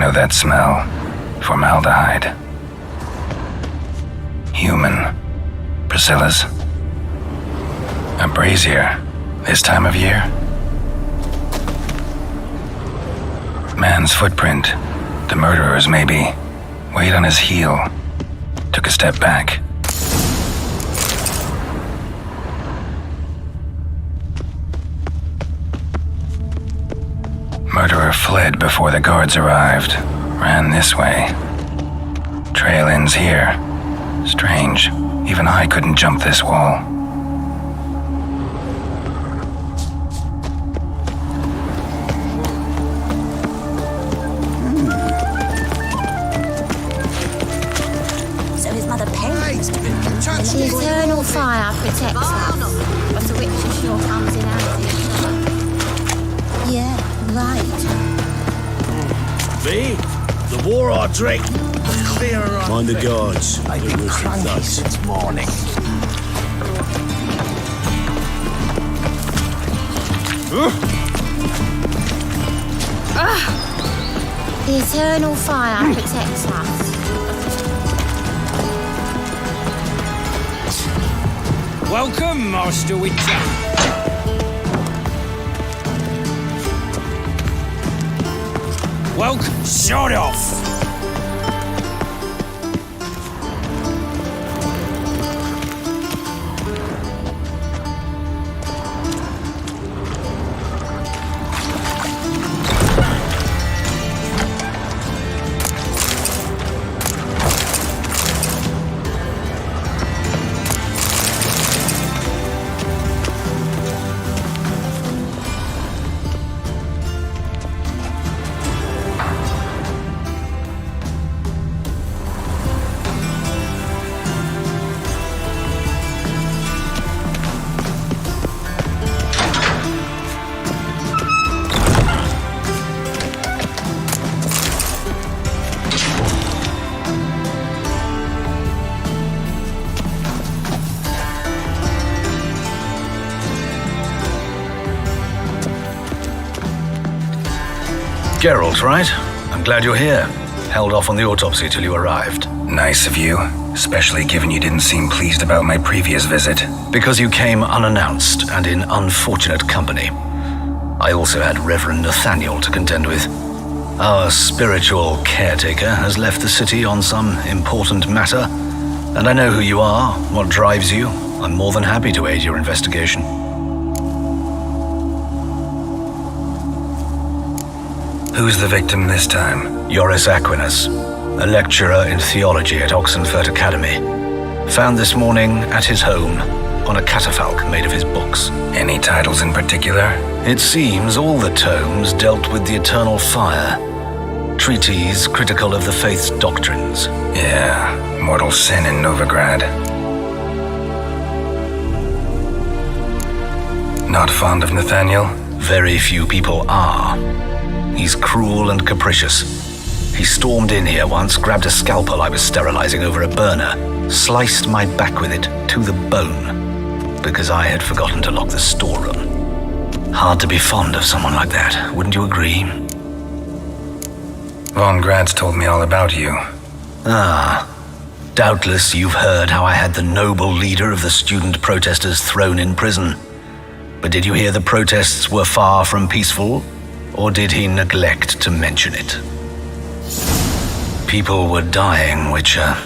know that smell. Formaldehyde. Human. Priscilla's. A brazier. This time of year? Man's footprint. The murderer's maybe. Weight on his heel. Took a step back. Murderer fled before the guards arrived. Ran this way. Trail ends here. Strange. Even I couldn't jump this wall. So his mother pays. The eternal fire protects us, but a witch sure comes in handy. Yeah, right. V, the war or drink? Mind the guards. I've been cranky since morning. The eternal fire protects us. Welcome, Master Witcher. Welcome. Shut off. Geralt, right? I'm glad you're here. Held off on the autopsy till you arrived. Nice of you, especially given you didn't seem pleased about my previous visit. Because you came unannounced and in unfortunate company. I also had Reverend Nathaniel to contend with. Our spiritual caretaker has left the city on some important matter, and I know who you are, what drives you. I'm more than happy to aid your investigation. Who's the victim this time? Joris Aquinas, a lecturer in theology at Oxenfurt Academy. Found this morning at his home on a catafalque made of his books. Any titles in particular? It seems all the tomes dealt with the eternal fire. Treatises critical of the faith's doctrines. Yeah, mortal sin in Novigrad. Not fond of Nathaniel? Very few people are. He's cruel and capricious. He stormed in here once, grabbed a scalpel I was sterilizing over a burner, sliced my back with it to the bone, because I had forgotten to lock the storeroom. Hard to be fond of someone like that, wouldn't you agree? Von Grad's told me all about you. Ah, doubtless you've heard how I had the noble leader of the student protesters thrown in prison. But did you hear the protests were far from peaceful? Or did he neglect to mention it? People were dying, Witcher.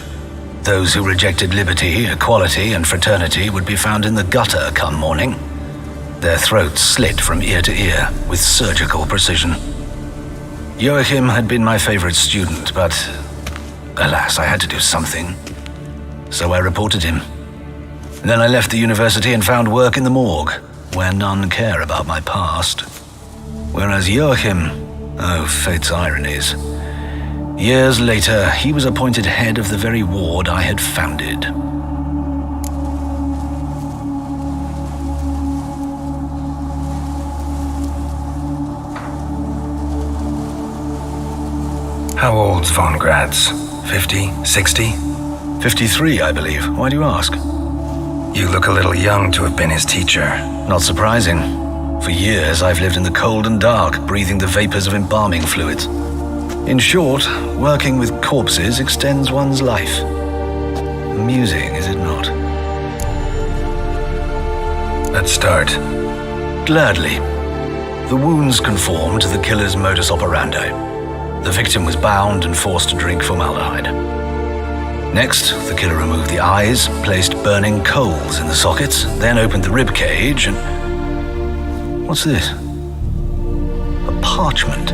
Those who rejected liberty, equality, and fraternity would be found in the gutter come morning. Their throats slit from ear to ear with surgical precision. Joachim had been my favorite student, but alas, I had to do something. So I reported him. Then I left the university and found work in the morgue, where none care about my past. Whereas Joachim, oh, fate's ironies. Years later, he was appointed head of the very ward I had founded. How old's Von Grad's? 50? 60? 53, I believe. Why do you ask? You look a little young to have been his teacher. Not surprising. For years, I've lived in the cold and dark, breathing the vapors of embalming fluids. In short, working with corpses extends one's life. Amusing, is it not? Let's start. Gladly. The wounds conform to the killer's modus operandi. The victim was bound and forced to drink formaldehyde. Next, the killer removed the eyes, placed burning coals in the sockets, then opened the rib cage and... What's this? A parchment.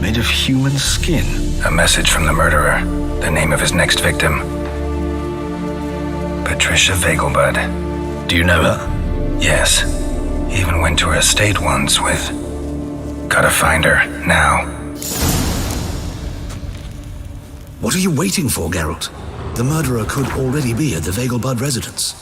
Made of human skin. A message from the murderer. The name of his next victim. Patricia Vegelbud. Do you know her? Yes. Even went to her estate once with... Gotta find her, now. What are you waiting for, Geralt? The murderer could already be at the Vegelbud residence.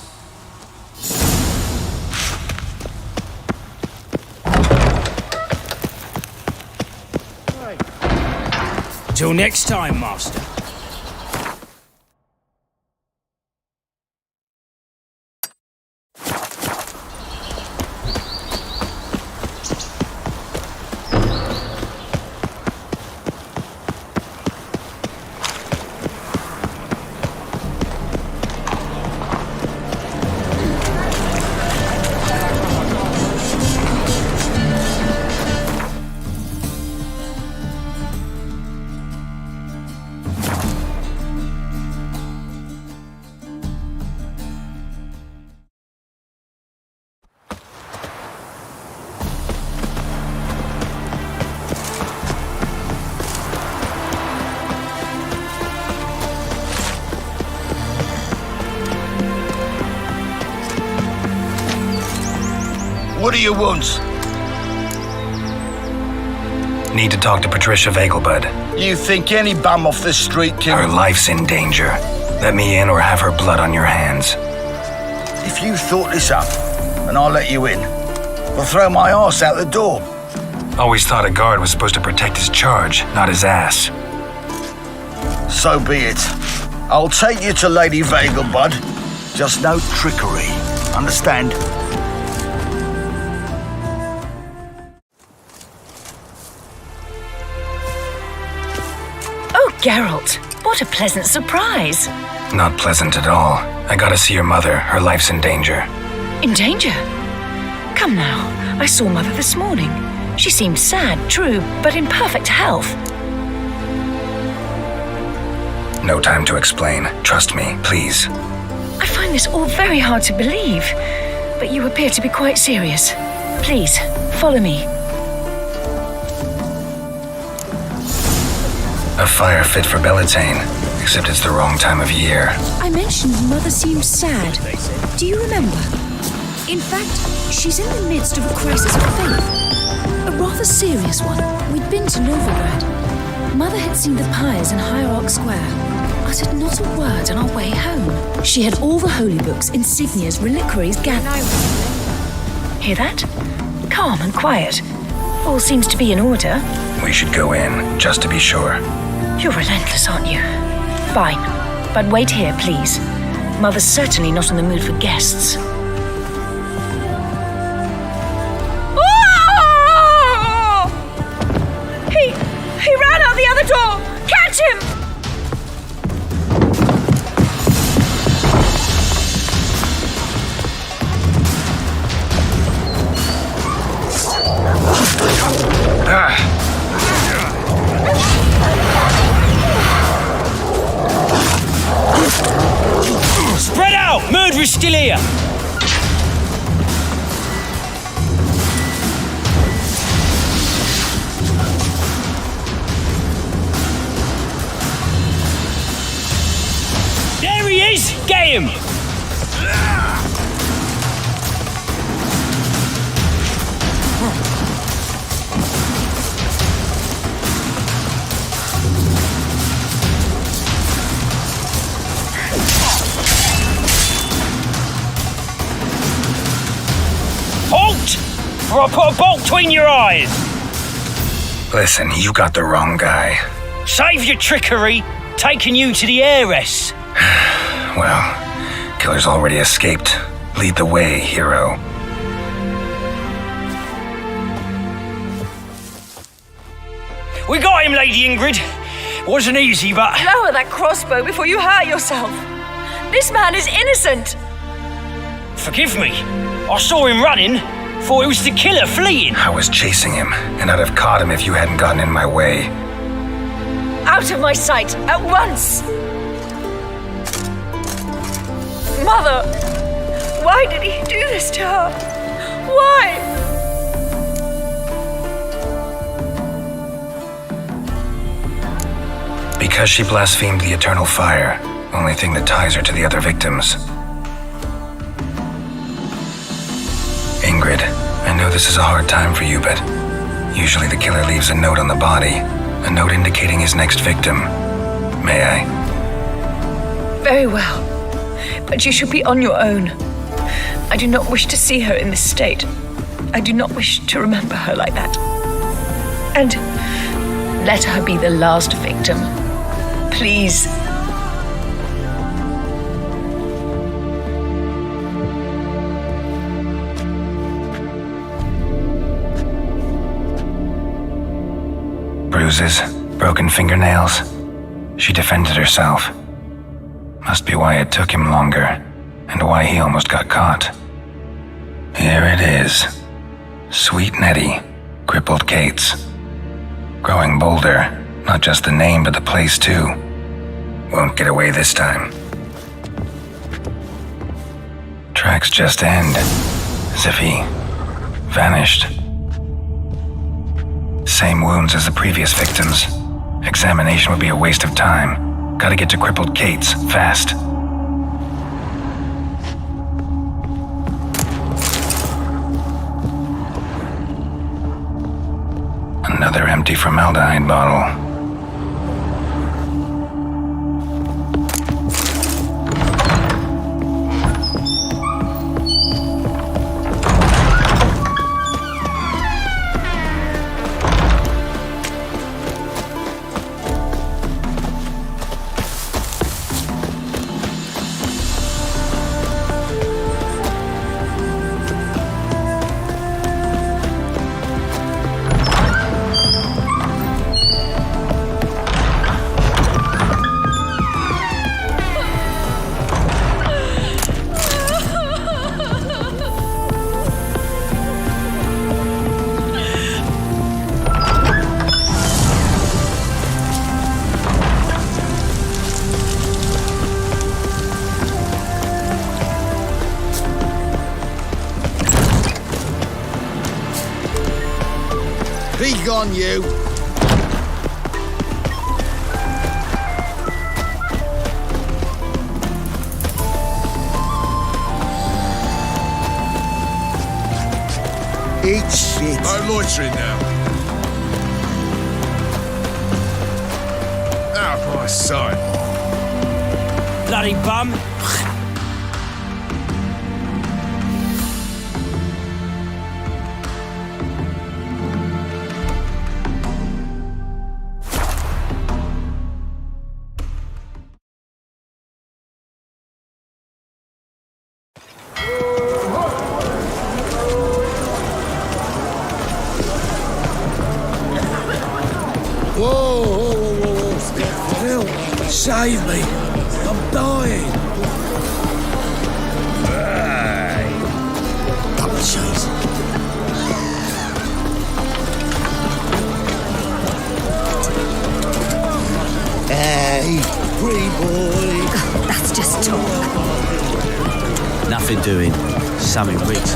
Till next time, Master. What do you want? Need to talk to Patricia Vegelbud. You think any bum off the street Her can... life's in danger. Let me in or have her blood on your hands. If you thought this up, and I'll let you in, I'll throw my arse out the door. Always thought a guard was supposed to protect his charge, not his ass. So be it. I'll take you to Lady Vegelbud. Just no trickery. Understand? Oh, Geralt, what a pleasant surprise. Not pleasant at all. I gotta see your mother. Her life's in danger. In danger? Come now, I saw Mother this morning. She seemed sad, true, but in perfect health. No time to explain. Trust me, please. I find this all very hard to believe, but you appear to be quite serious. Please, follow me. A fire fit for Bellatane, except it's the wrong time of year. I mentioned Mother seemed sad. Do you remember? In fact, she's in the midst of a crisis of faith. A rather serious one. We'd been to Novigrad. Mother had seen the pyres in Hierarch Square. Uttered not a word on our way home. She had all the holy books, insignias, reliquaries gathered. Hear that? Calm and quiet. All seems to be in order. We should go in, just to be sure. You're relentless, aren't you? Fine. But wait here, please. Mother's certainly not in the mood for guests. He ran out the other door! Catch him! Spread out! Murderer's still here! There he is! Get him! Halt! Or I'll put a bolt between your eyes! Listen, you got the wrong guy. Save your trickery! Taking you to the heiress! Well, killer's already escaped. Lead the way, hero. We got him, Lady Ingrid. Wasn't easy, but... Lower that crossbow before you hurt yourself. This man is innocent. Forgive me. I saw him running. Thought it was the killer fleeing. I was chasing him, and I'd have caught him if you hadn't gotten in my way. Out of my sight, at once! Mother! Why did he do this to her? Why? Because she blasphemed the eternal fire, only thing that ties her to the other victims. Ingrid, I know this is a hard time for you, but usually the killer leaves a note on the body, a note indicating his next victim. May I? Very well. But you should be on your own. I do not wish to see her in this state. I do not wish to remember her like that. And let her be the last victim. Please. Bruises, broken fingernails. She defended herself. Must be why it took him longer, and why he almost got caught. Here it is. Sweet Nettie, crippled Kate's. Growing bolder, not just the name but the place too. Won't get away this time. Tracks just end, as if he vanished. Same wounds as the previous victims. Examination would be a waste of time. Gotta get to crippled Kate's, fast. Another empty formaldehyde bottle. Be gone, you! Eat shit. No loitering now. Out of my sight. Bloody bum. Whoa! Phil, save me! I'm dying! Double cheese. Hey, free boy! That's just talk. Nothing doing. Something reeks.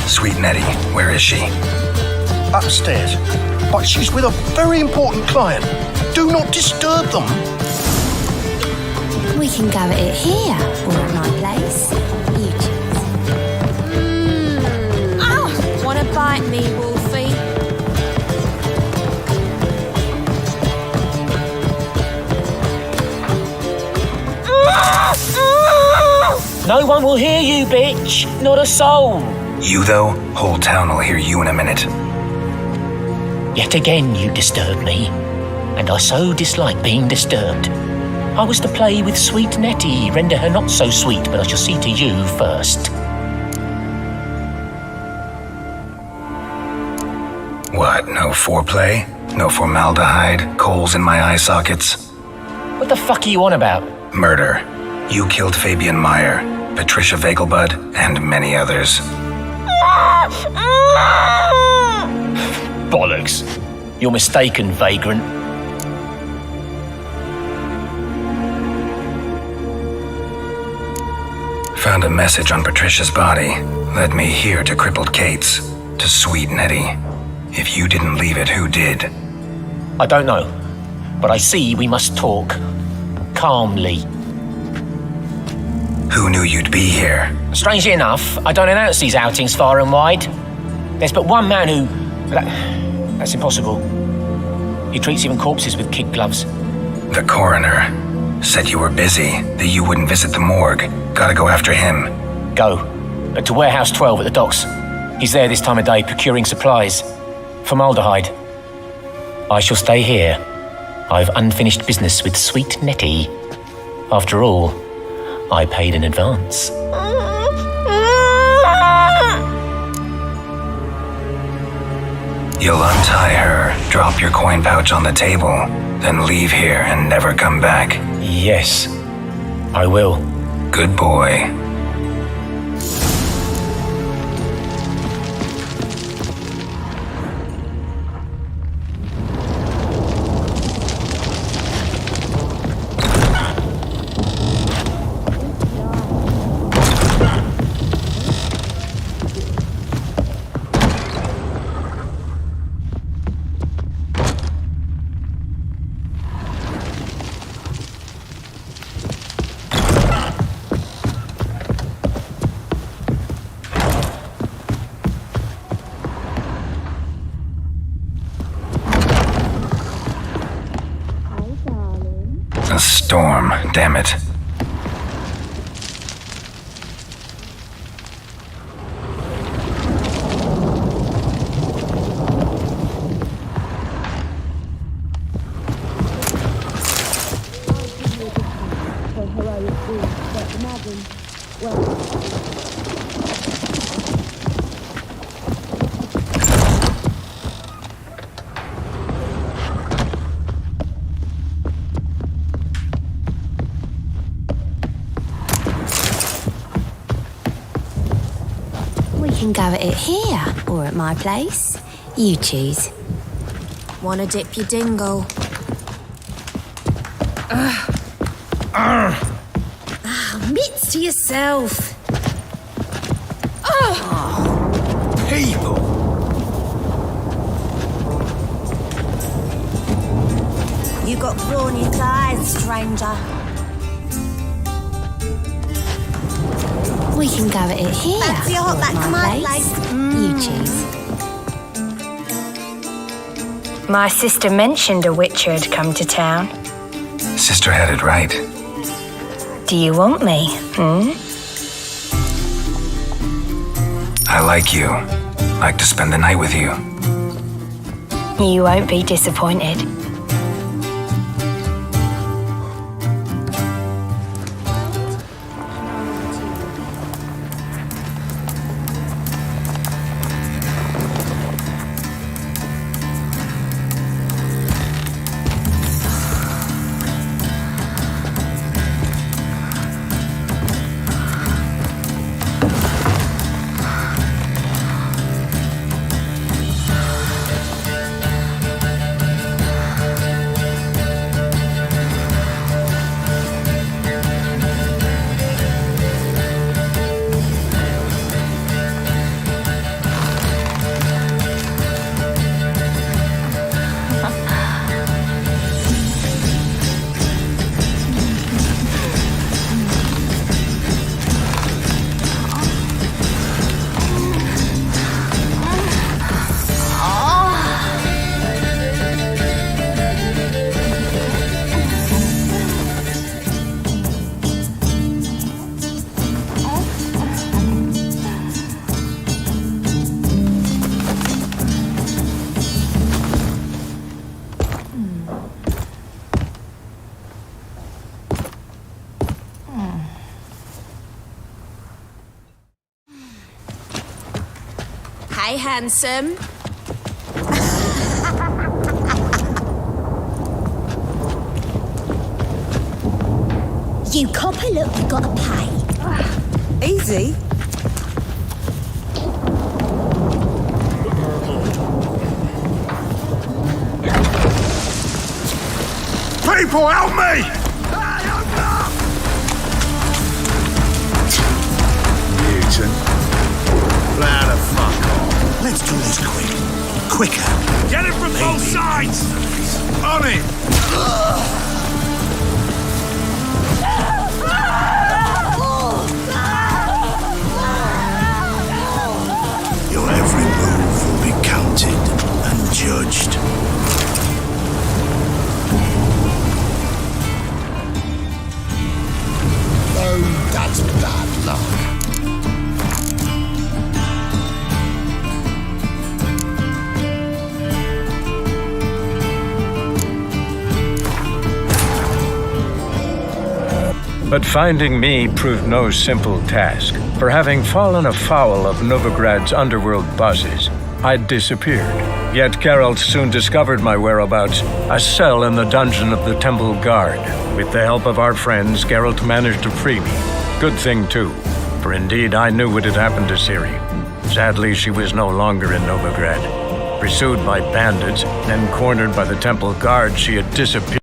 Sweet Nettie, where is she? Upstairs. But she's with a very important client. Do not disturb them. We can go at it here or at my place. You choose. Oh, wanna bite me, Wolfie? No one will hear you, bitch. Not a soul. You, though, whole town will hear you in a minute. Yet again you disturb me, and I so dislike being disturbed. I was to play with sweet Nettie, render her not so sweet, but I shall see to you first. What, no foreplay? No formaldehyde? Coals in my eye sockets? What the fuck are you on about? Murder. You killed Fabian Meyer, Patricia Vegelbud, and many others. Bollocks. You're mistaken, vagrant. Found a message on Patricia's body. Led me here to crippled Kate's, to sweet Nettie. If you didn't leave it, who did? I don't know, but I see we must talk. Calmly. Who knew you'd be here? Strangely enough, I don't announce these outings far and wide. There's but one man who... That's impossible. He treats even corpses with kid gloves. The coroner said you were busy, that you wouldn't visit the morgue. Gotta go after him. Go. To Warehouse 12 at the docks. He's there this time of day procuring supplies. Formaldehyde. I shall stay here. I've unfinished business with sweet Nettie. After all, I paid in advance. You'll untie her, drop your coin pouch on the table, then leave here and never come back. Yes, I will. Good boy. A storm, damn it. We can go at it here or at my place. You choose. Wanna dip your dingle? Mitts to yourself. People! You got brawny thighs, stranger. We can go at it here. That's your hot back to my place. You choose. My sister mentioned a witcher had come to town. Sister had it right. Do you want me, I like you. Like to spend the night with you. You won't be disappointed. Hey, handsome. You copper, look, you gotta pay. Easy. People, help me! Newton. Now the fuck off. Let's do this quick. Quicker. Get it from both sides! On it! Your every move will be counted and judged. Oh, that's bad luck. But finding me proved no simple task. For having fallen afoul of Novigrad's underworld bosses, I'd disappeared. Yet Geralt soon discovered my whereabouts, a cell in the dungeon of the Temple Guard. With the help of our friends, Geralt managed to free me. Good thing, too, for indeed I knew what had happened to Ciri. Sadly, she was no longer in Novigrad. Pursued by bandits, then cornered by the Temple Guard, she had disappeared.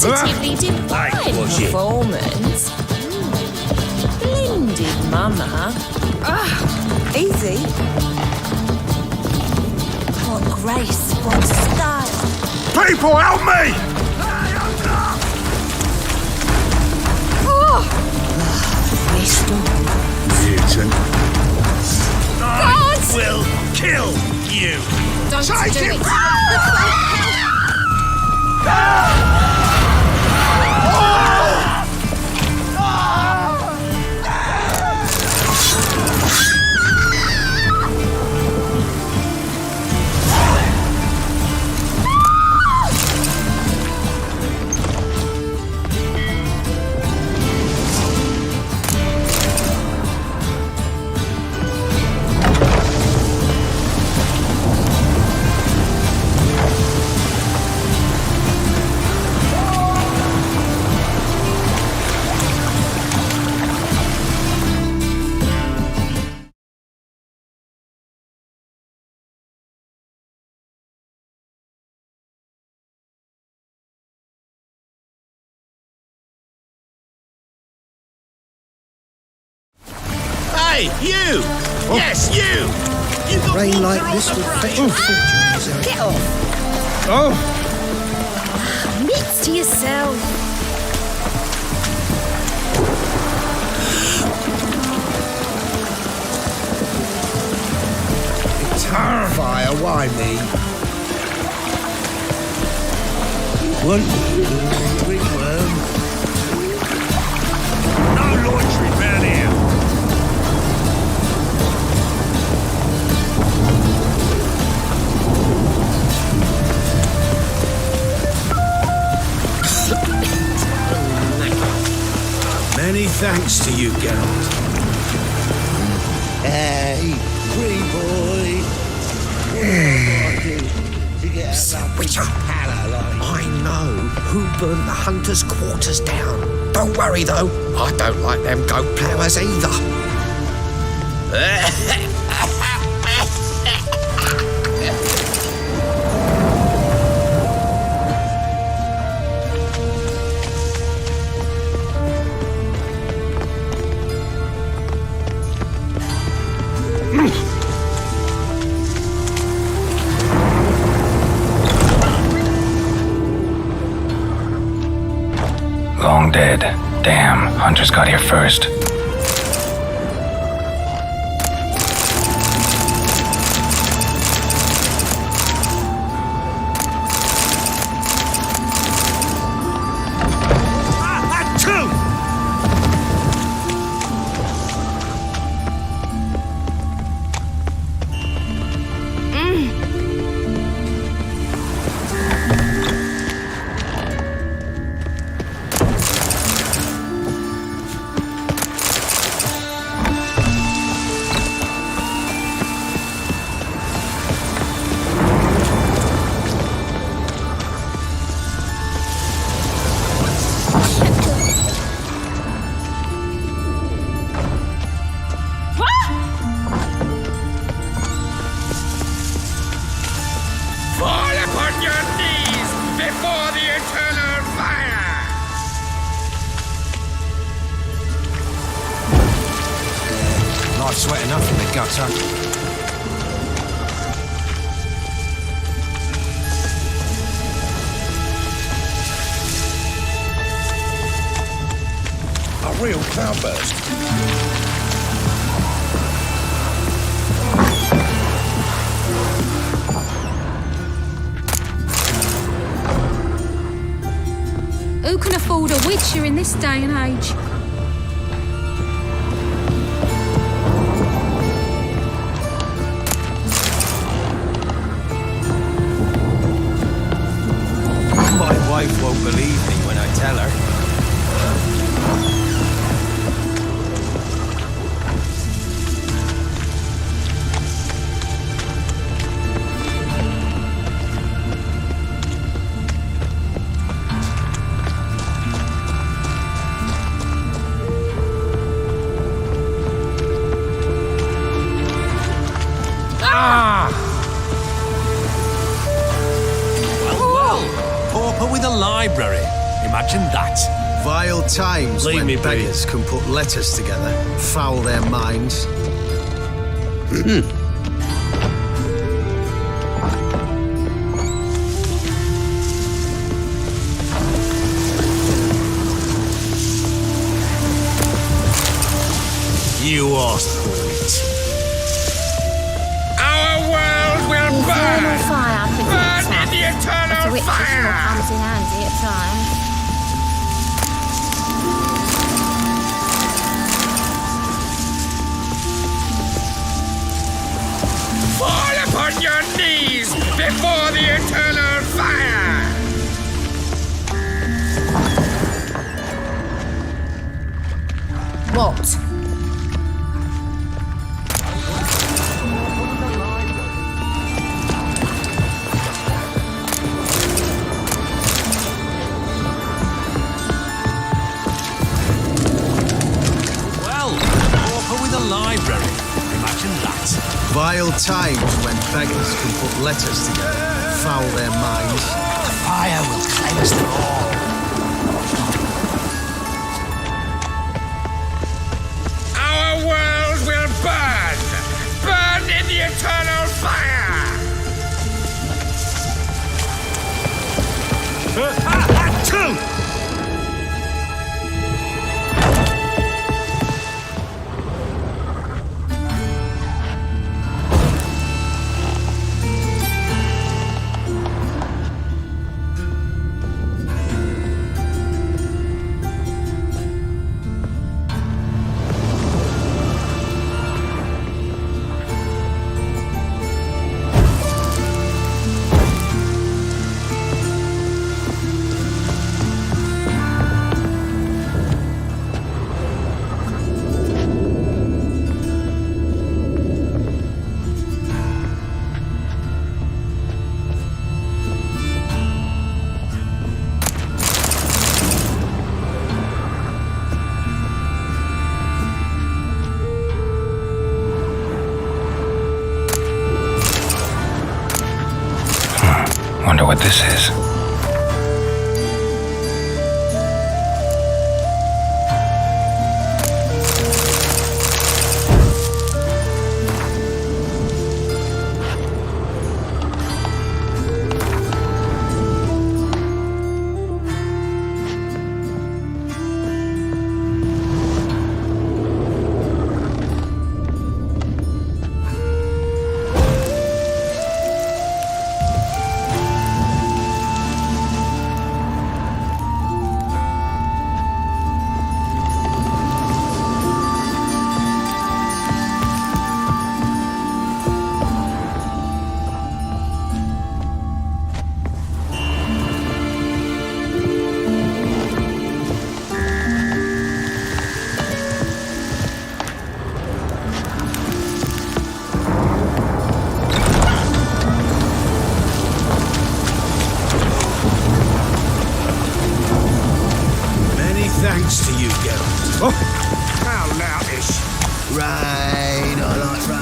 Positively divine performance. Blinded mama. Easy. What grace, what style. People, help me! Newton. I will kill you! Don't Take do him! it. Hey, you! Yes, you! You got Rain like water this on would the fetch brain. all fortunes. Get off. Oh! Admits to yourself. Fire, why me? One angry worm. No loitering round here! Many thanks to you, Geralt. Hey, free boy. Witcher, I know who burnt the hunters' quarters down. Don't worry though, I don't like them goat ploughers either. Long dead. Damn, hunters got here first. Fall upon your knees before the eternal fire! Life's wet enough in the gutter. A real cloudburst. Who can afford a witcher in this day and age? My wife won't believe me when I tell her. Pauper with a library. Imagine that. Vile times Leave when me be. beggars can put letters together, foul their minds. You asked for it. Our world will Eternal burn! fire Burn protects in the us. But eternal the witch sure fire! comes in handy at times. Fall upon your knees before the eternal fire! What? Well, Pauper with a library. Imagine that. Vile times when beggars can put letters together, foul their minds. Fire will cleanse them all. Our world will burn! Burn in the eternal fire! Wonder what this is. allegiance to you, Geralt. Oh, how loutish. Rain, I like rain.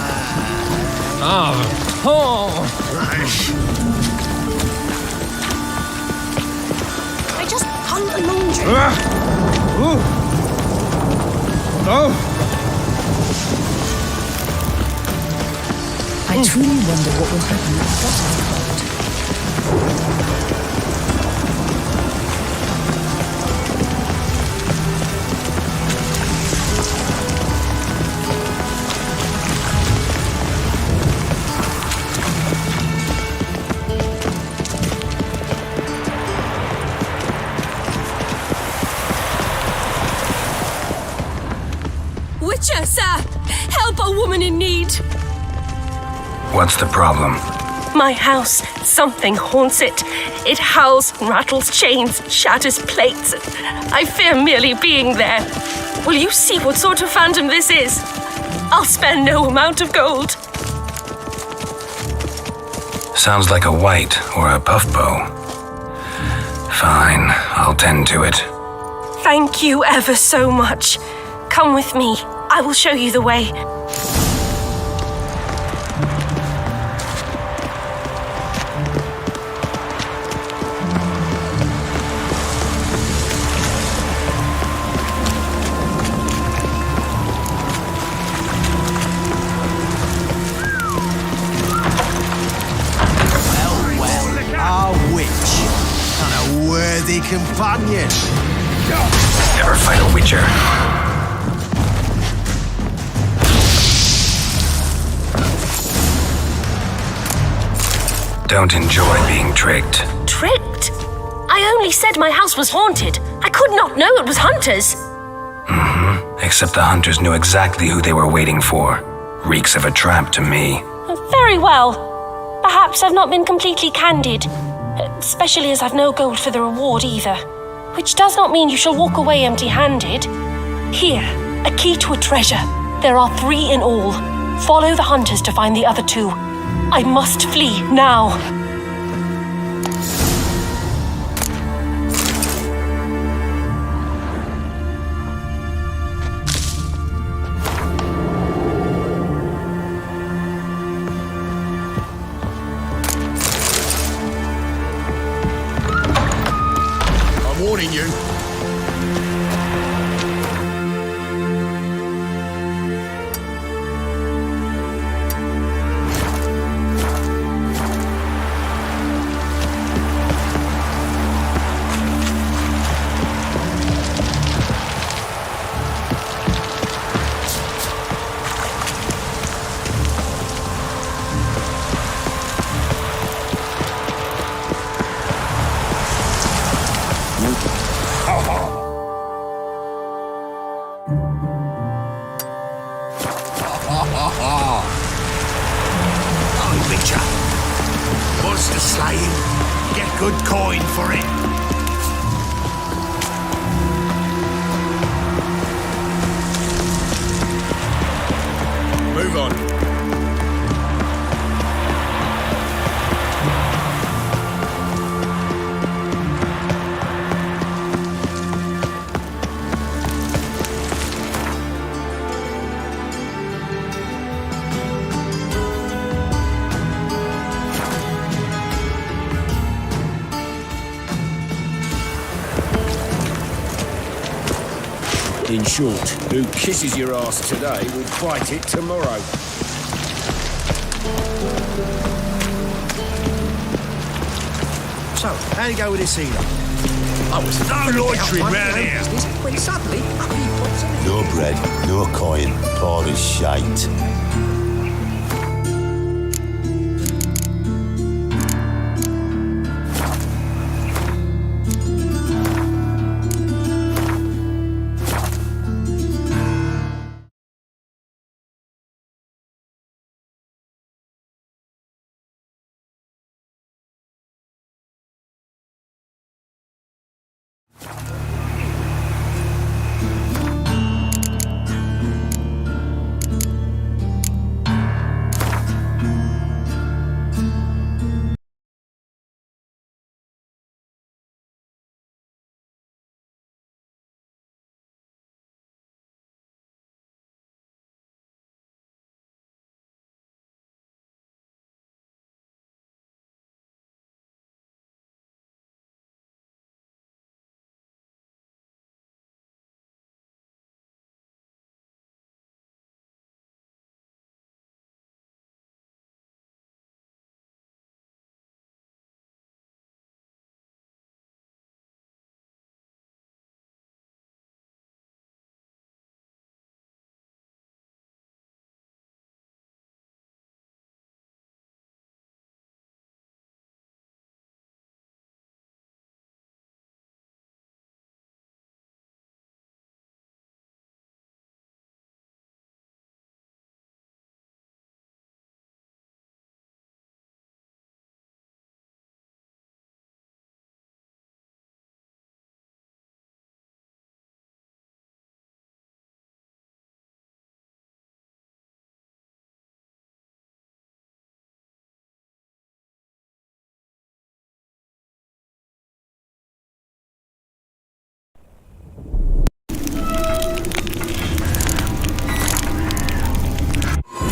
I just hung the laundry. I truly wonder what will happen at the bottom of the boat. Witcher, sir! Help a woman in need! What's the problem? My house. Something haunts it. It howls, rattles chains, shatters plates. I fear merely being there. Will you see what sort of phantom this is? I'll spare no amount of gold. Sounds like a white or a puff bow. Fine, I'll tend to it. Thank you ever so much. Come with me. I will show you the way. A witch and a worthy companion. Never fight a witcher. Don't enjoy being tricked. Tricked? I only said my house was haunted. I could not know it was hunters. Except the hunters knew exactly who they were waiting for. Reeks of a trap to me. Very well. Perhaps I've not been completely candid. Especially as I've no gold for the reward either. Which does not mean you shall walk away empty-handed. Here, a key to a treasure. There are 3 in all. Follow the hunters to find the other 2. I must flee now. I'm warning you. Oh, Witcher. Monster slaying. Get good coin for it. Move on. In short, who kisses your ass today will fight it tomorrow. So, how you go with this healer? I was No loitering round here. when suddenly he pops in. No bread, no coin, poor as shite.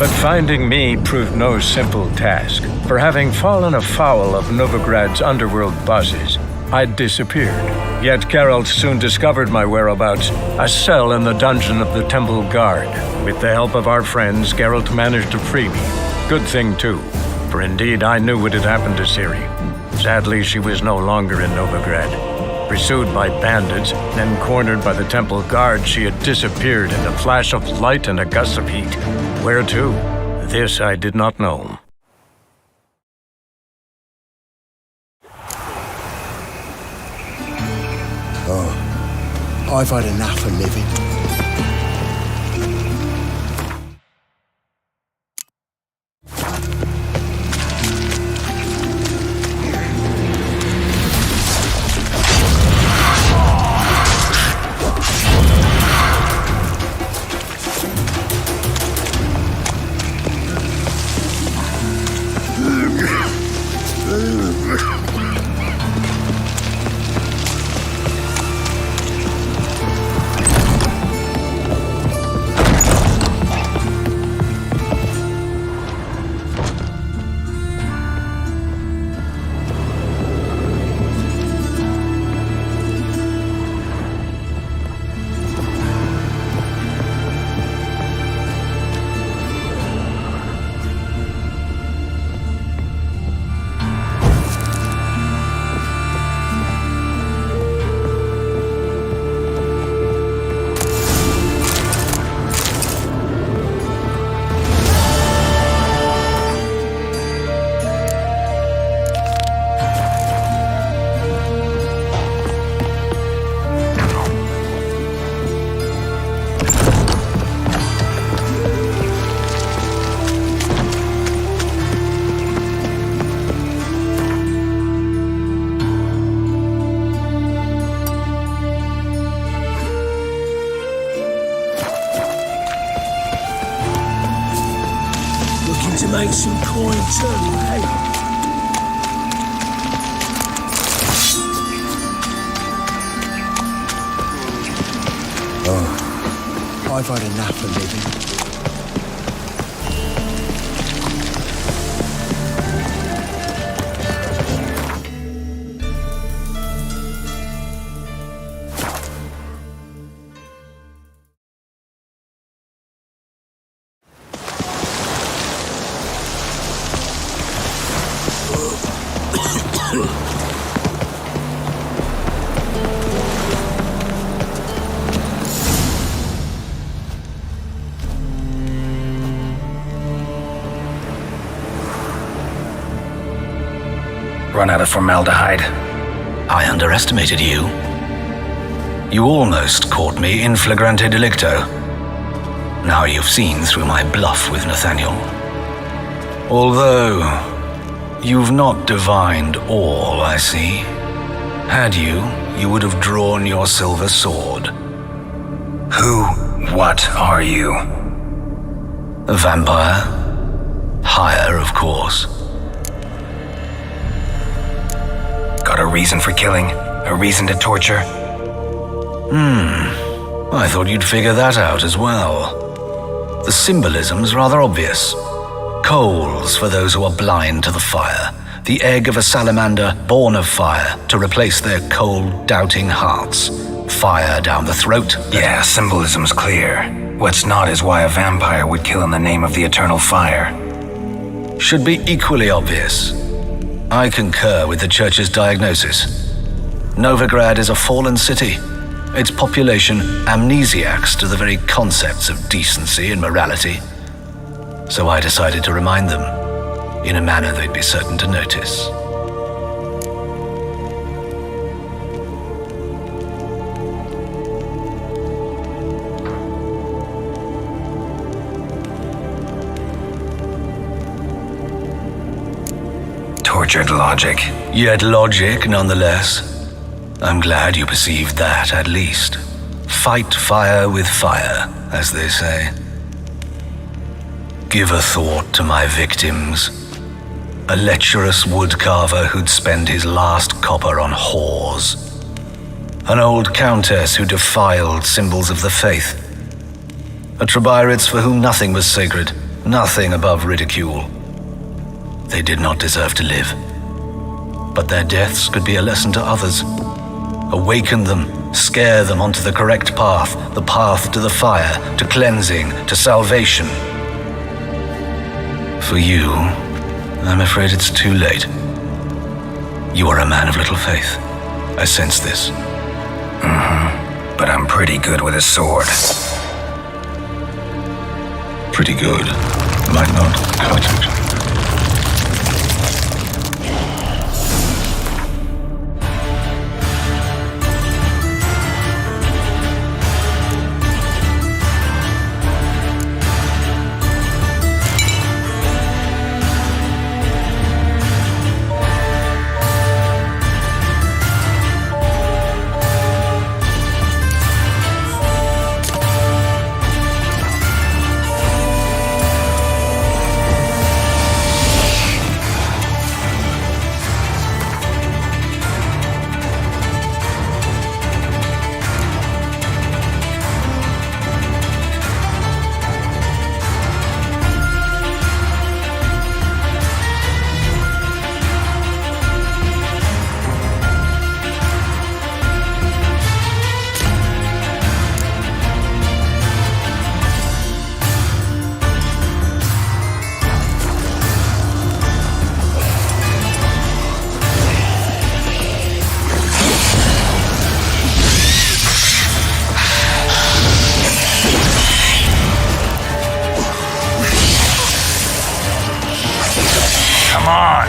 But finding me proved no simple task, for having fallen afoul of Novigrad's underworld bosses, I'd disappeared. Yet Geralt soon discovered my whereabouts, a cell in the dungeon of the Temple Guard. With the help of our friends, Geralt managed to free me. Good thing, too, for indeed I knew what had happened to Ciri. Sadly, she was no longer in Novigrad. Pursued by bandits, then cornered by the Temple Guard, she had disappeared in a flash of light and a gust of heat. Where to? This I did not know. Oh, I've had enough of living. To make some coin too, eh? Oh, I've had enough of living. Run out of formaldehyde. I underestimated you. You almost caught me in flagrante delicto. Now you've seen through my bluff with Nathaniel. Although, you've not divined all, I see. Had you, you would have drawn your silver sword. What are you? A vampire. Higher, of course. Got a reason for killing? A reason to torture? I thought you'd figure that out as well. The symbolism's rather obvious. Coals for those who are blind to the fire. The egg of a salamander born of fire to replace their cold, doubting hearts. Fire down the throat. Yeah, symbolism's clear. What's not is why a vampire would kill in the name of the eternal fire. Should be equally obvious. I concur with the Church's diagnosis. Novigrad is a fallen city. Its population amnesiacs to the very concepts of decency and morality. So I decided to remind them, in a manner they'd be certain to notice. Tortured logic. Yet logic, nonetheless. I'm glad you perceived that, at least. Fight fire with fire, as they say. Give a thought to my victims. A lecherous woodcarver who'd spend his last copper on whores. An old countess who defiled symbols of the faith. A Trebirids for whom nothing was sacred, Nothing above ridicule. They did not deserve to live. But their deaths could be a lesson to others. Awaken them, scare them onto the correct path, the path to the fire, to cleansing, to salvation. For you, I'm afraid it's too late. You are a man of little faith. I sense this. But I'm pretty good with a sword. Pretty good. Might not cut it. Come on!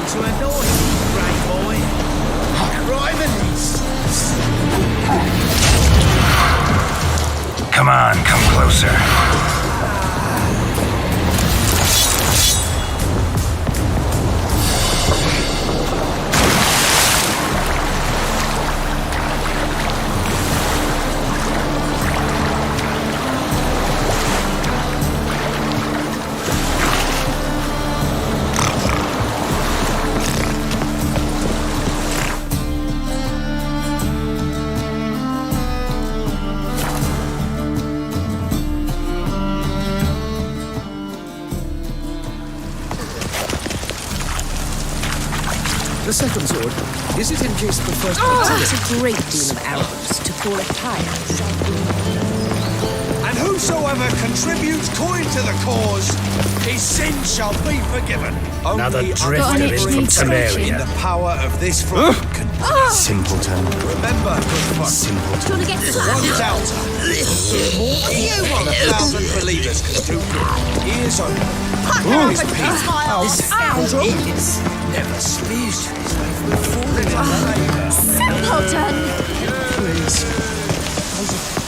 To annoy you, grey boy. Criminies! Come on, come closer. The second sword, is it in case the first one? That's a great deal of arrogance to call a tyrant. And whosoever contributes coin to the cause, his sins shall be forgiven. Another Only drifter in from Temeria. the power of this front can Simpleton. remember, good fuck. Simpleton. Gonna get One doubter. More than 1,000 believers can do good. Ears open. Eyes peeled. This scoundrel. Never sneezed. Falling in the Simpleton!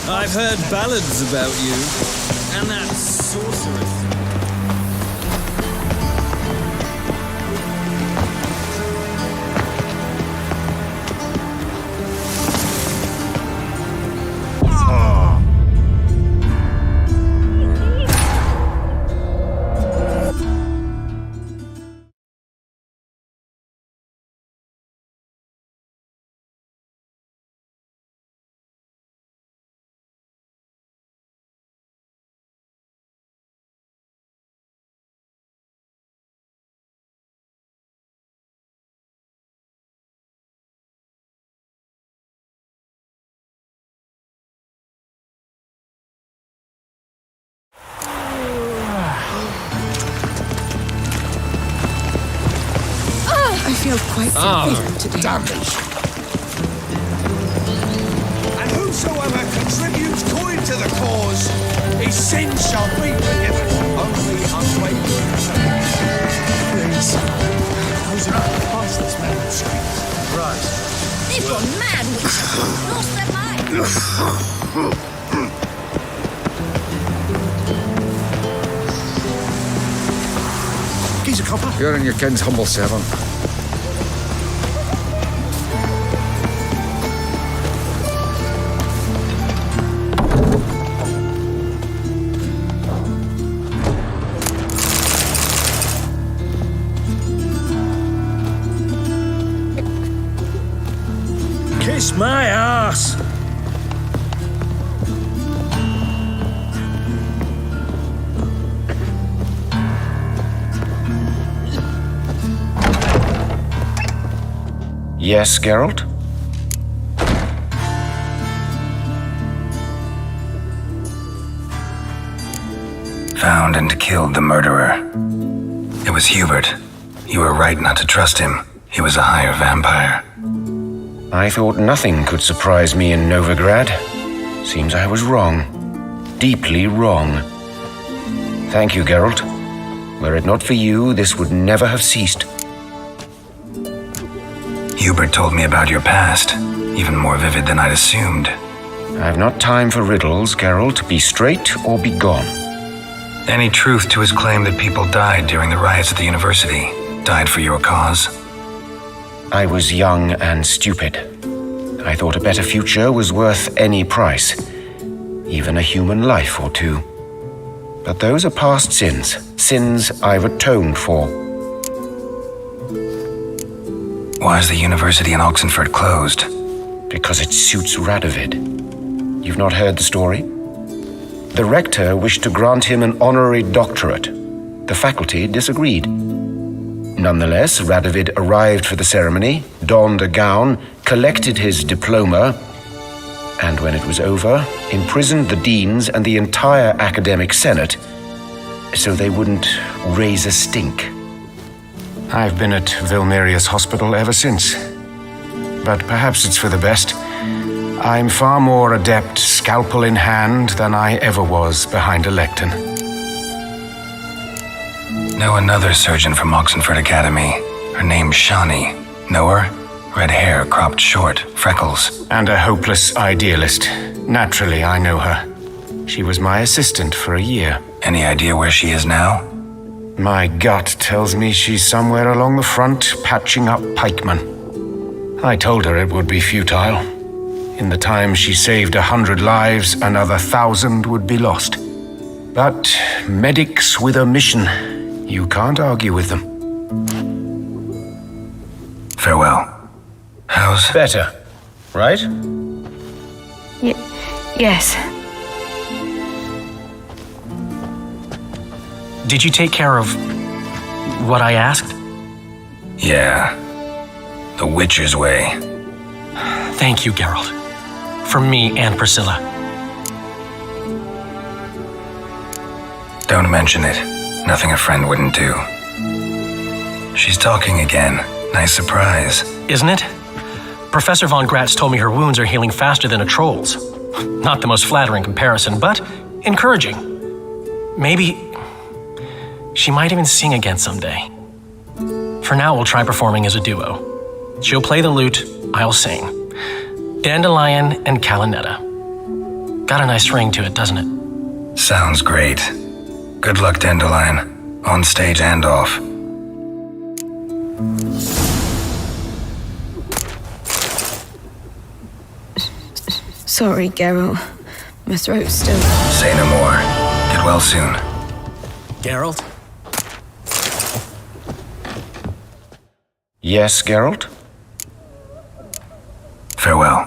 I've heard ballads about you and that sorceress. feel quite forbidden to do. Damn me. And whosoever contributes coin to the cause, his sins shall be forgiven. Only unwavering faith. Please. How's it past this manuscript? Right. They've gone mad, Witcher. Lost their minds. He's a copper. You're in your king's humble servant. Kiss my ass. Yes, Geralt? Found and killed the murderer. It was Hubert. You were right not to trust him. He was a higher vampire. I thought nothing could surprise me in Novigrad. Seems I was wrong. Deeply wrong. Thank you, Geralt. Were it not for you, this would never have ceased. Hubert told me about your past, even more vivid than I'd assumed. I've not time for riddles, Geralt. Be straight or be gone. Any truth to his claim that people died during the riots at the university? Died for your cause? I was young and stupid. I thought a better future was worth any price, even a human life or two. But those are past sins, sins I've atoned for. Why is the university in Oxenford closed? Because it suits Radovid. You've not heard the story? The rector wished to grant him an honorary doctorate. The faculty disagreed. Nonetheless, Radovid arrived for the ceremony, donned a gown, collected his diploma, and when it was over, imprisoned the deans and the entire academic senate so they wouldn't raise a stink. I've been at Vilmerius Hospital ever since. But perhaps it's for the best. I'm far more adept scalpel in hand than I ever was behind a lectern. Know another surgeon from Oxenford Academy. Her name's Shani. Know her? Red hair, cropped short, freckles. And a hopeless idealist. Naturally, I know her. She was my assistant for a year. Any idea where she is now? My gut tells me she's somewhere along the front, patching up pikemen. I told her it would be futile. In the time she saved 100 lives, another 1,000 would be lost. But medics with a mission, you can't argue with them. Farewell. How's... Better, right? Yes. Did you take care of what I asked? Yeah. The Witcher's way. Thank you, Geralt. From me and Priscilla. Don't mention it. Nothing a friend wouldn't do. She's talking again. Nice surprise. Isn't it? Professor Von Gratz told me her wounds are healing faster than a troll's. Not the most flattering comparison, but encouraging. Maybe she might even sing again someday. For now, we'll try performing as a duo. She'll play the lute, I'll sing. Dandelion and Calinetta. Got a nice ring to it, doesn't it? Sounds great. Good luck, Dandelion. On stage and off. Sorry, Geralt. My throat's still... Say no more. Get well soon. Geralt? Yes, Geralt? Farewell.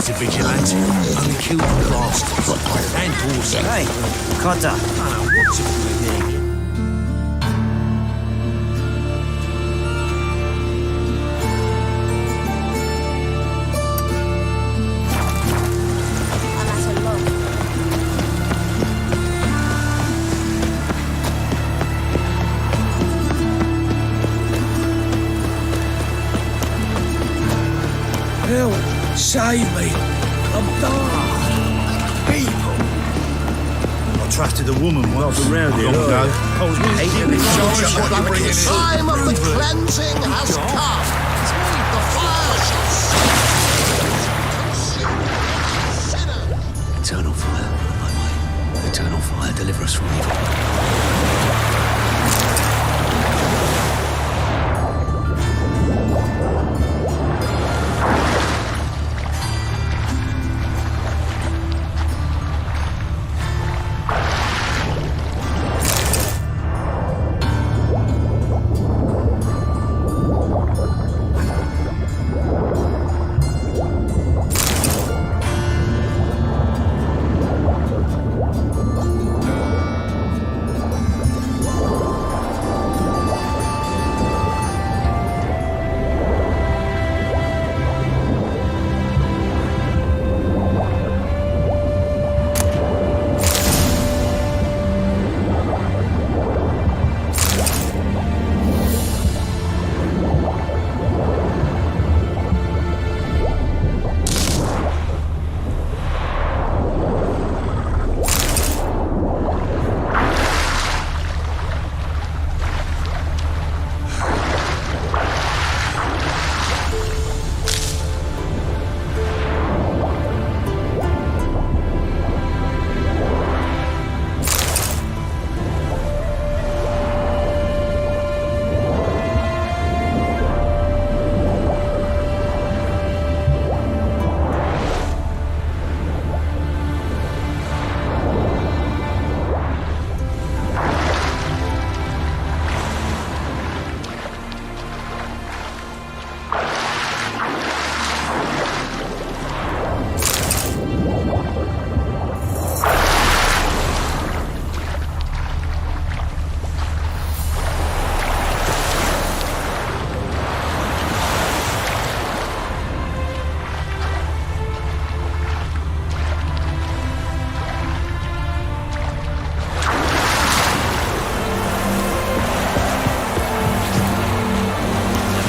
He's a vigilante. Only killed bastards. And horses. Hey, Cotta. Oh, what's it with me? Help! Save me! I'm dying! People! I trusted a woman once around here long ago. I was hating the charge of bringing it. Time of the cleansing has come. The fire shall Eternal fire, on my way. Eternal fire, deliver us from evil.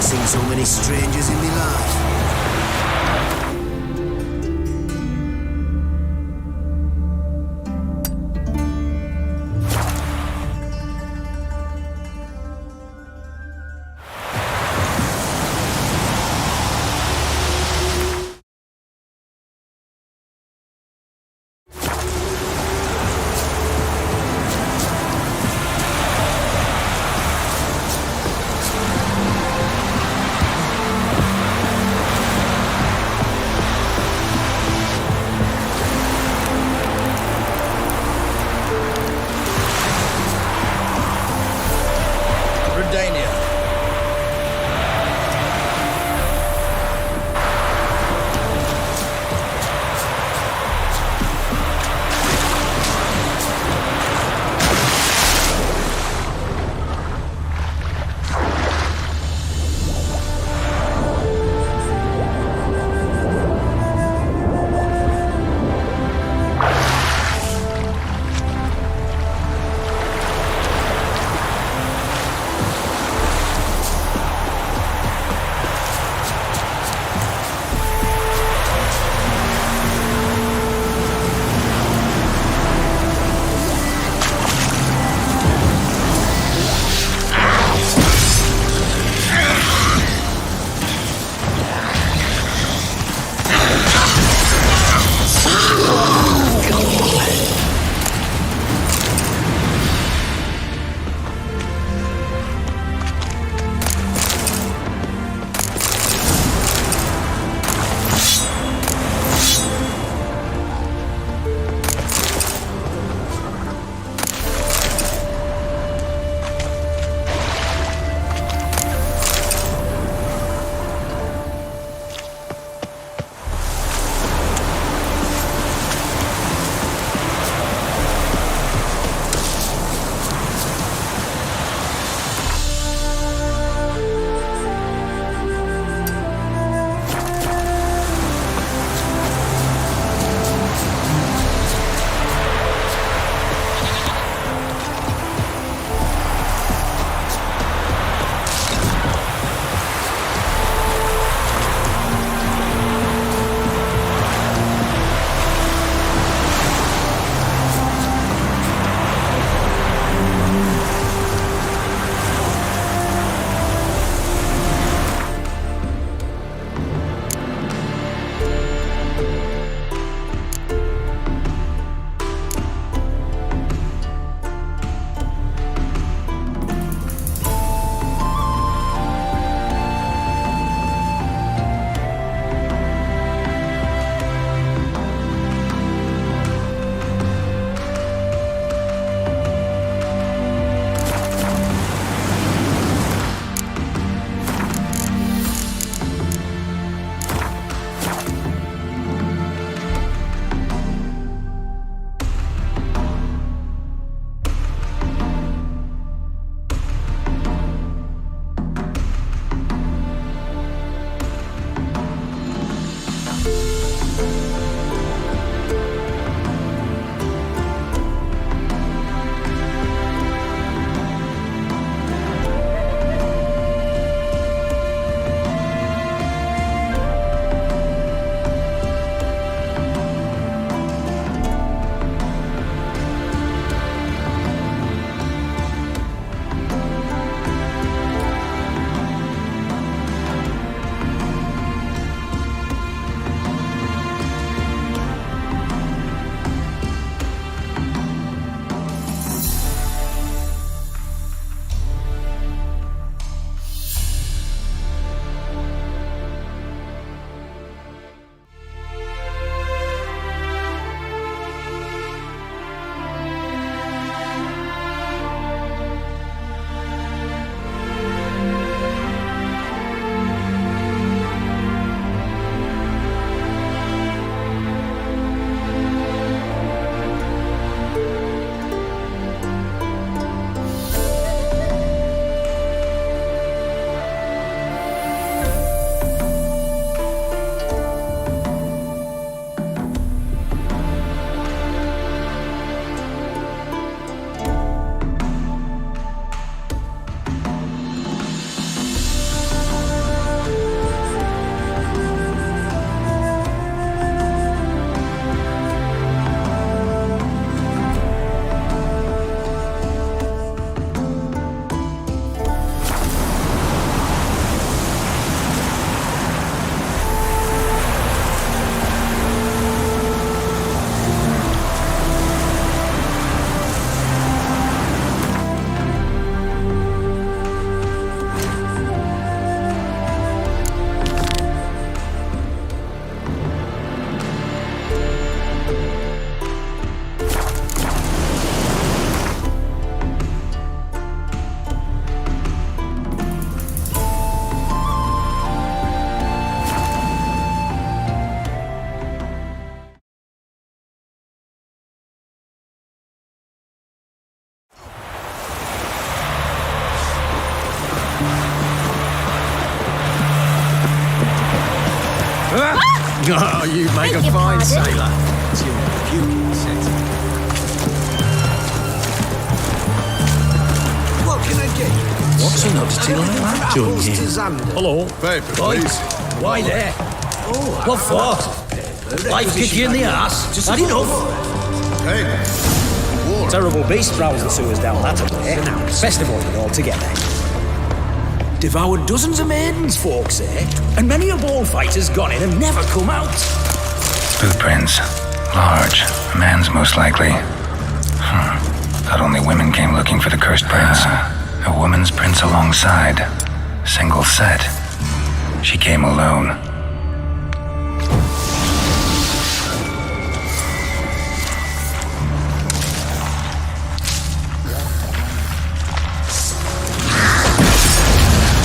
Seen so many strangers in my life. Oh, you make a fine sailor. It's your pupil setting. What can I get you? What's an oddity like that doing here? Hello. Paper, please. Why there? What for? Life kick you in the ass? Just had enough. Hey. Terrible beast prowls the sewers down that way. Best avoided altogether. Devoured dozens of maidens, folks say, and many a ball fighter's gone in and never come out. Footprints. Large. A man's most likely. Thought only women came looking for the cursed prince. A woman's prints alongside. Single set. She came alone.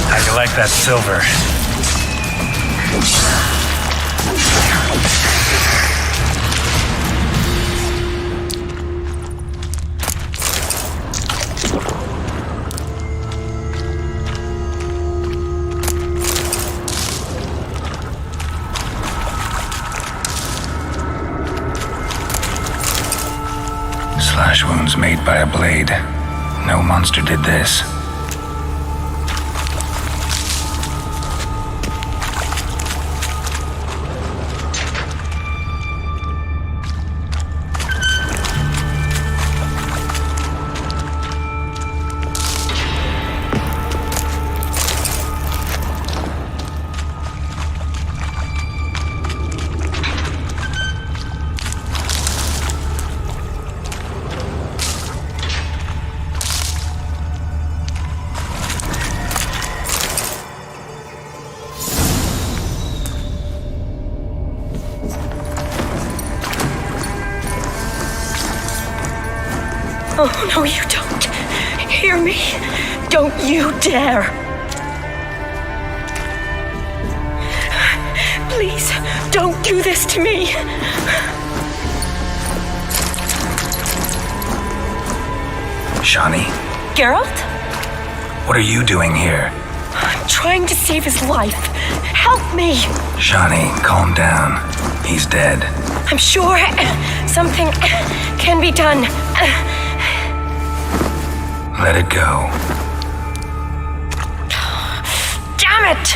How'd you like that silver? Slash wounds made by a blade. No monster did this. Oh, no, you don't. Hear me? Don't you dare. Please, don't do this to me. Shawnee? Geralt? What are you doing here? I'm trying to save his life. Help me. Shawnee, calm down. He's dead. I'm sure something can be done. Let it go. Damn it!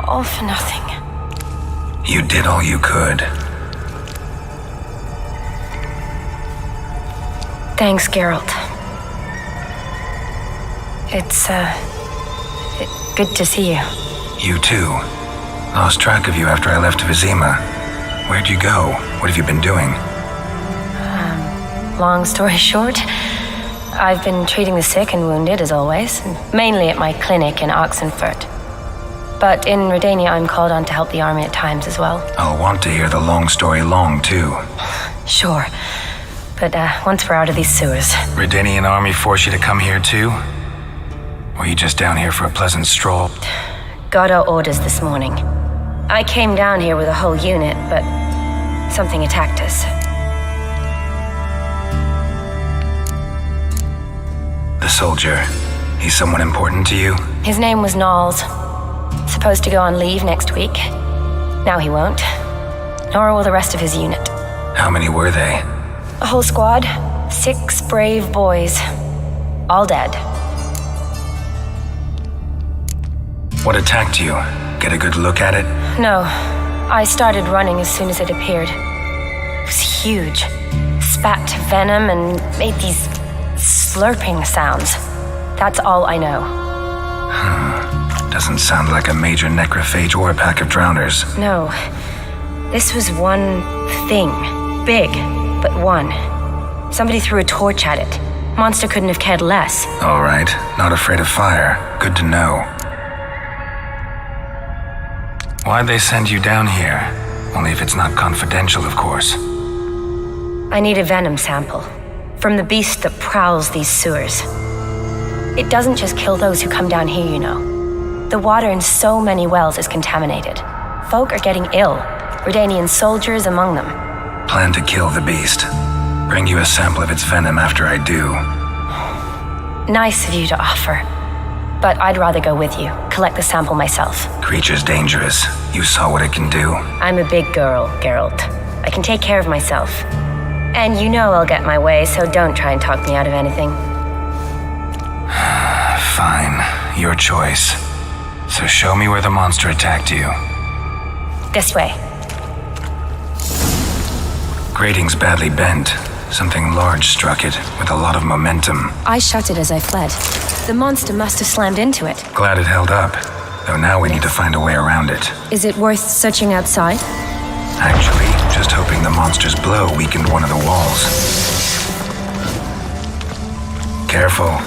All for nothing. You did all you could. Thanks, Geralt. It's, good to see you. You too. Lost track of you after I left Vizima. Where'd you go? What have you been doing? Long story short, I've been treating the sick and wounded, as always, mainly at my clinic in Oxenfurt. But in Redania, I'm called on to help the army at times as well. I'll want to hear the long story long, too. Sure. But once we're out of these sewers... Redanian army forced you to come here, too? Or are you just down here for a pleasant stroll? Got our orders this morning. I came down here with a whole unit, but something attacked us. The soldier. He's someone important to you? His name was Knowles. Supposed to go on leave next week. Now he won't. Nor will the rest of his unit. How many were they? A whole squad. 6 brave boys. All dead. What attacked you? Get a good look at it? No. I started running as soon as it appeared. It was huge. Spat venom and made these slurping sounds. That's all I know. Doesn't sound like a major necrophage or a pack of drowners. No. This was one thing. Big, but one. Somebody threw a torch at it. Monster couldn't have cared less. All right. Not afraid of fire. Good to know. Why'd they send you down here? Only if it's not confidential, of course. I need a venom sample. From the beast that prowls these sewers. It doesn't just kill those who come down here, you know. The water in so many wells is contaminated. Folk are getting ill. Redanian soldiers among them. Plan to kill the beast. Bring you a sample of its venom after I do. Nice of you to offer. But I'd rather go with you, collect the sample myself. Creature's dangerous. You saw what it can do. I'm a big girl, Geralt. I can take care of myself. And you know I'll get my way, so don't try and talk me out of anything. Fine. Your choice. So show me where the monster attacked you. This way. Grating's badly bent. Something large struck it, with a lot of momentum. I shut it as I fled. The monster must have slammed into it. Glad it held up. Though now we need to find a way around it. Is it worth searching outside? Actually, just hoping the monster's blow weakened one of the walls. Careful.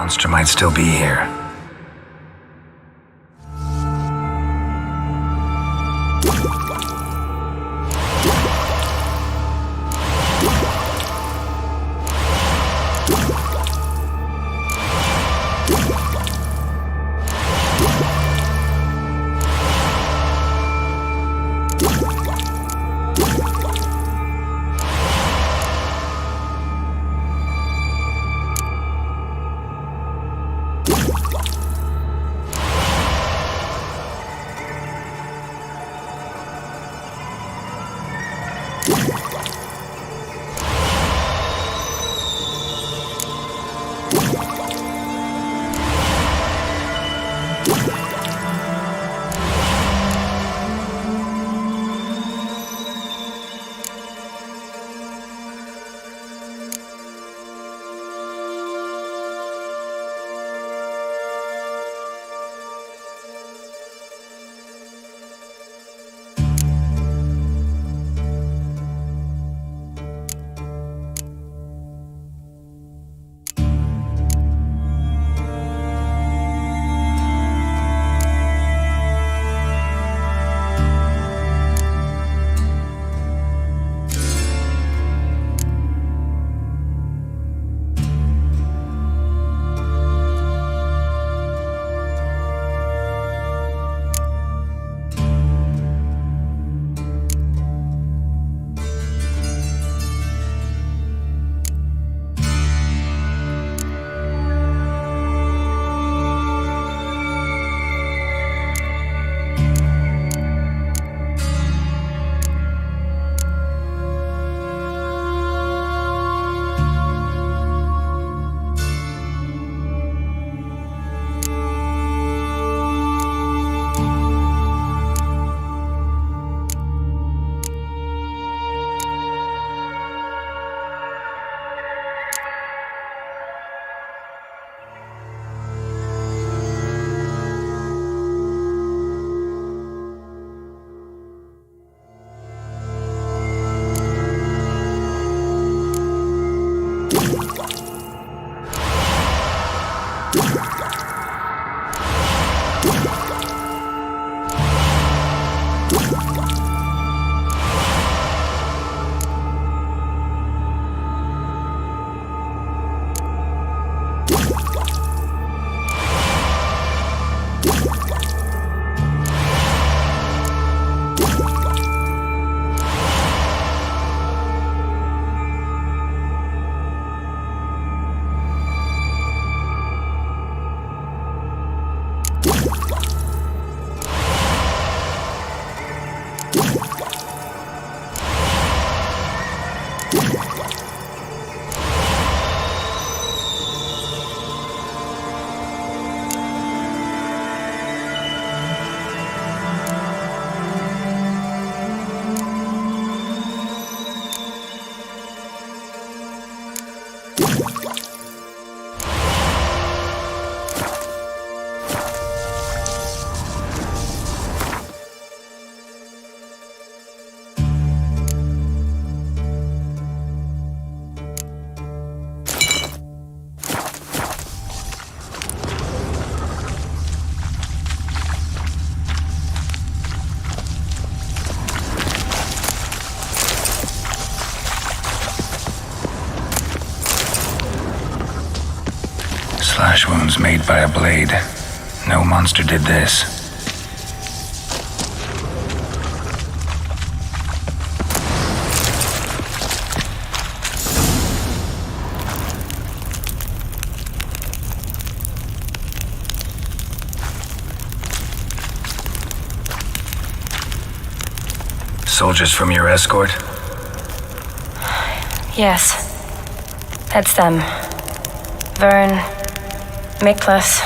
Monster might still be here. slash wounds made by a blade. No monster did this. Soldiers from your escort? Yes. That's them. Vern, Miklas.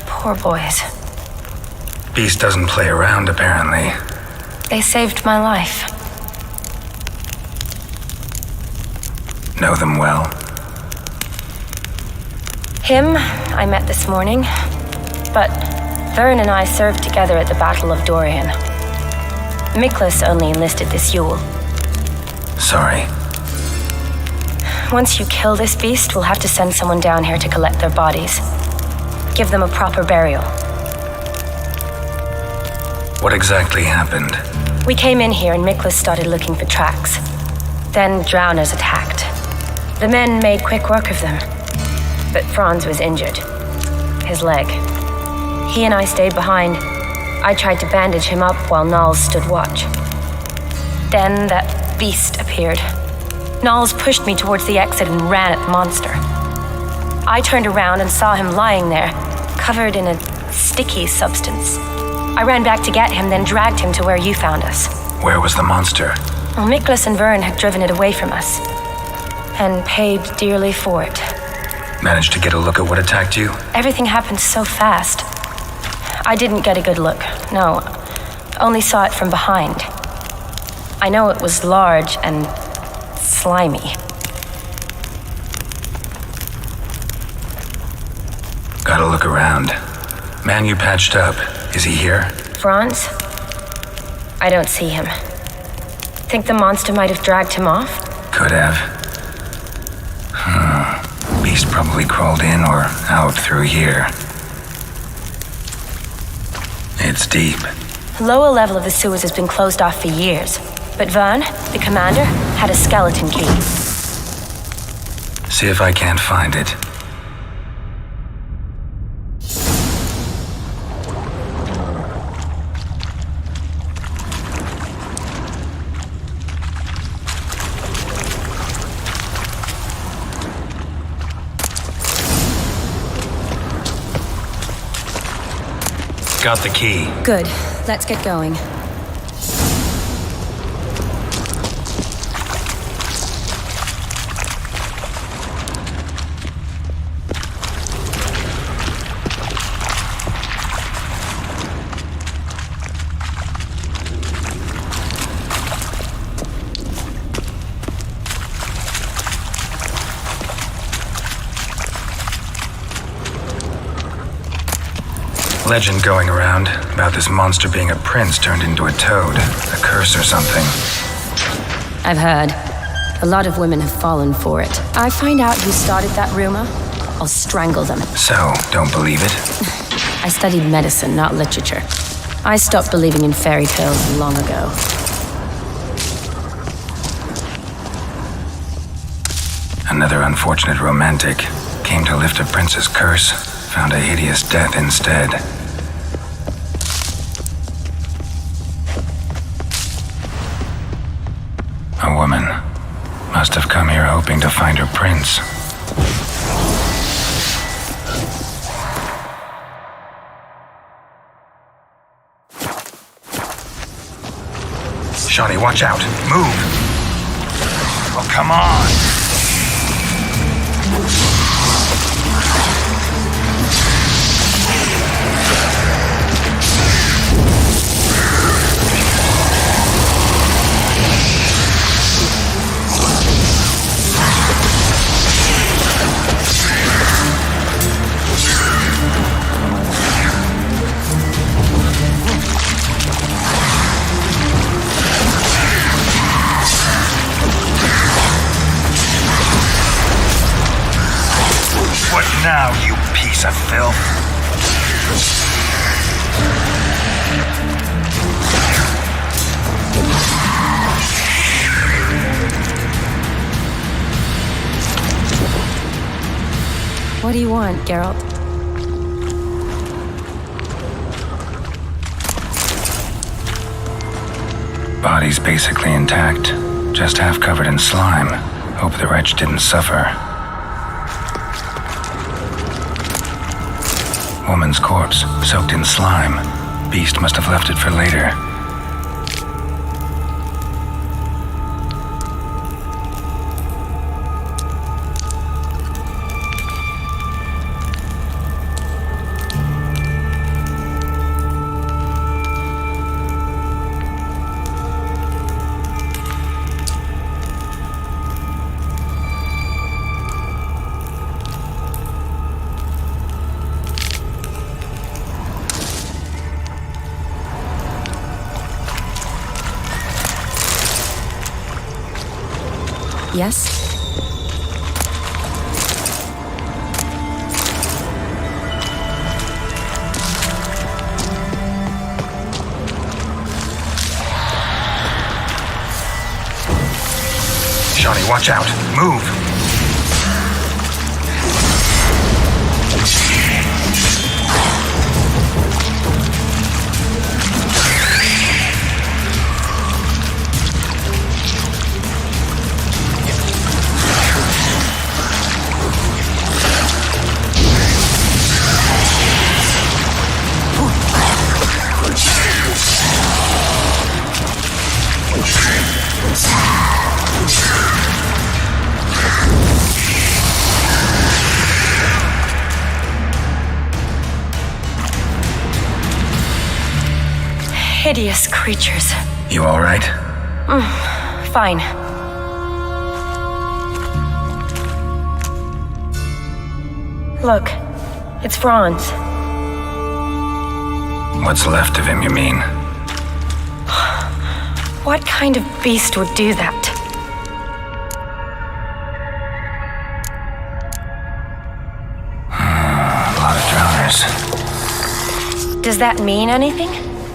Poor boys. Beast doesn't play around, apparently. They saved my life. Know them well? Him, I met this morning. But Vern and I served together at the Battle of Dorian. Miklas only enlisted this Yule. Sorry. Once you kill this beast, we'll have to send someone down here to collect their bodies. Give them a proper burial. What exactly happened? We came in here and Miklas started looking for tracks. Then drowners attacked. The men made quick work of them. But Franz was injured. His leg. He and I stayed behind. I tried to bandage him up while Nals stood watch. Then that beast appeared. Nals pushed me towards the exit and ran at the monster. I turned around and saw him lying there, covered in a sticky substance. I ran back to get him, then dragged him to where you found us. Where was the monster? Well, Miklas and Vern had driven it away from us, and paid dearly for it. Managed to get a look at what attacked you? Everything happened so fast. I didn't get a good look, no. Only saw it from behind. I know it was large and slimy. Gotta look around. Man you patched up, is he here? Franz? I don't see him. Think the monster might have dragged him off? Could have. Beast probably crawled in or out through here. It's deep. The lower level of the sewers has been closed off for years. But Vern, the commander, had a skeleton key. See if I can't find it. Got the key. Good. Let's get going. Legend going around about this monster being a prince turned into a toad. A curse or something. I've heard. A lot of women have fallen for it. I find out who started that rumor, I'll strangle them. So, don't believe it? I studied medicine, not literature. I stopped believing in fairy tales long ago. Another unfortunate romantic came to lift a prince's curse, found a hideous death instead. A woman must have come here hoping to find her prince. Shawnee, watch out. Move! Oh, come on! What now, you piece of filth? What do you want, Geralt? Body's basically intact, just half covered in slime. Hope the wretch didn't suffer. Woman's corpse, soaked in slime. Beast must have left it for later. Yes? Shawnee, watch out! Move! Hideous creatures. You all right? Fine. Look, it's Franz. What's left of him, you mean? What kind of beast would do that? A lot of drowners. Does that mean anything?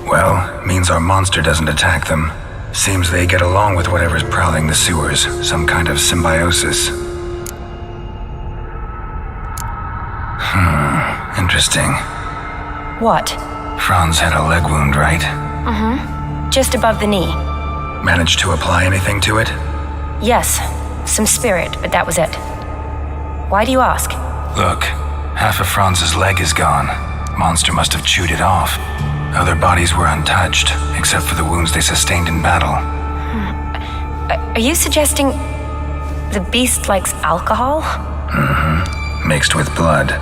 Well, means our monster doesn't attack them. Seems they get along with whatever's prowling the sewers. Some kind of symbiosis. Interesting. What? Franz had a leg wound, right? Just above the knee. Managed to apply anything to it? Yes, some spirit, but that was it. Why do you ask? Look, half of Franz's leg is gone. Monster must have chewed it off. Other bodies were untouched, except for the wounds they sustained in battle. Are you suggesting the beast likes alcohol? Mixed with blood.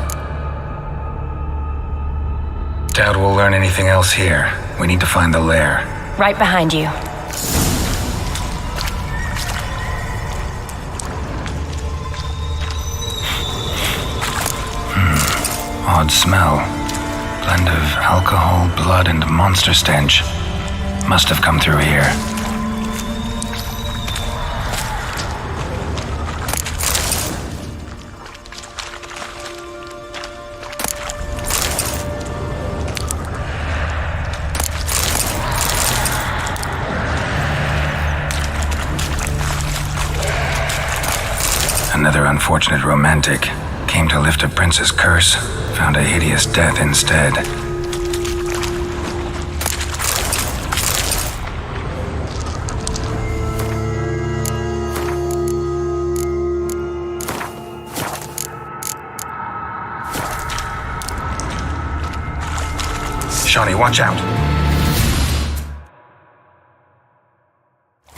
Doubt we'll learn anything else here. We need to find the lair. Right behind you. Odd smell. Blend of alcohol, blood, and monster stench. Must have come through here. Another unfortunate romantic. Came to lift a prince's curse, found a hideous death instead. Shawnee, watch out!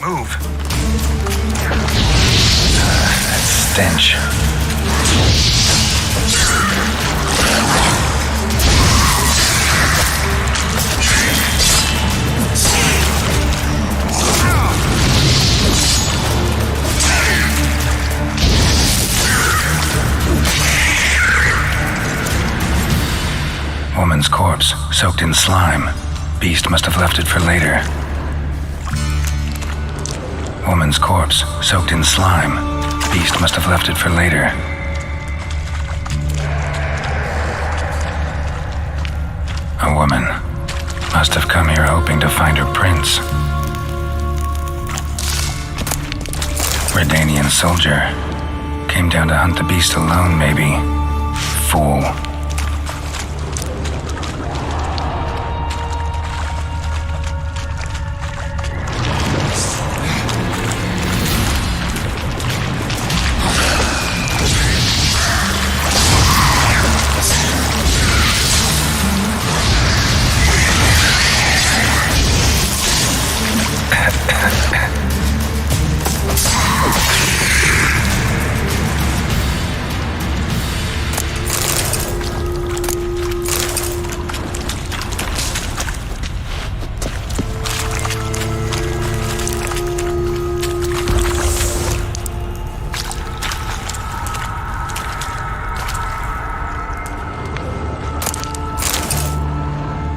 Move! That stench. Woman's corpse, soaked in slime. Beast must have left it for later. Woman's corpse, soaked in slime. Beast must have left it for later. A woman. Must have come here hoping to find her prince. Redanian soldier. Came down to hunt the beast alone, maybe. fool.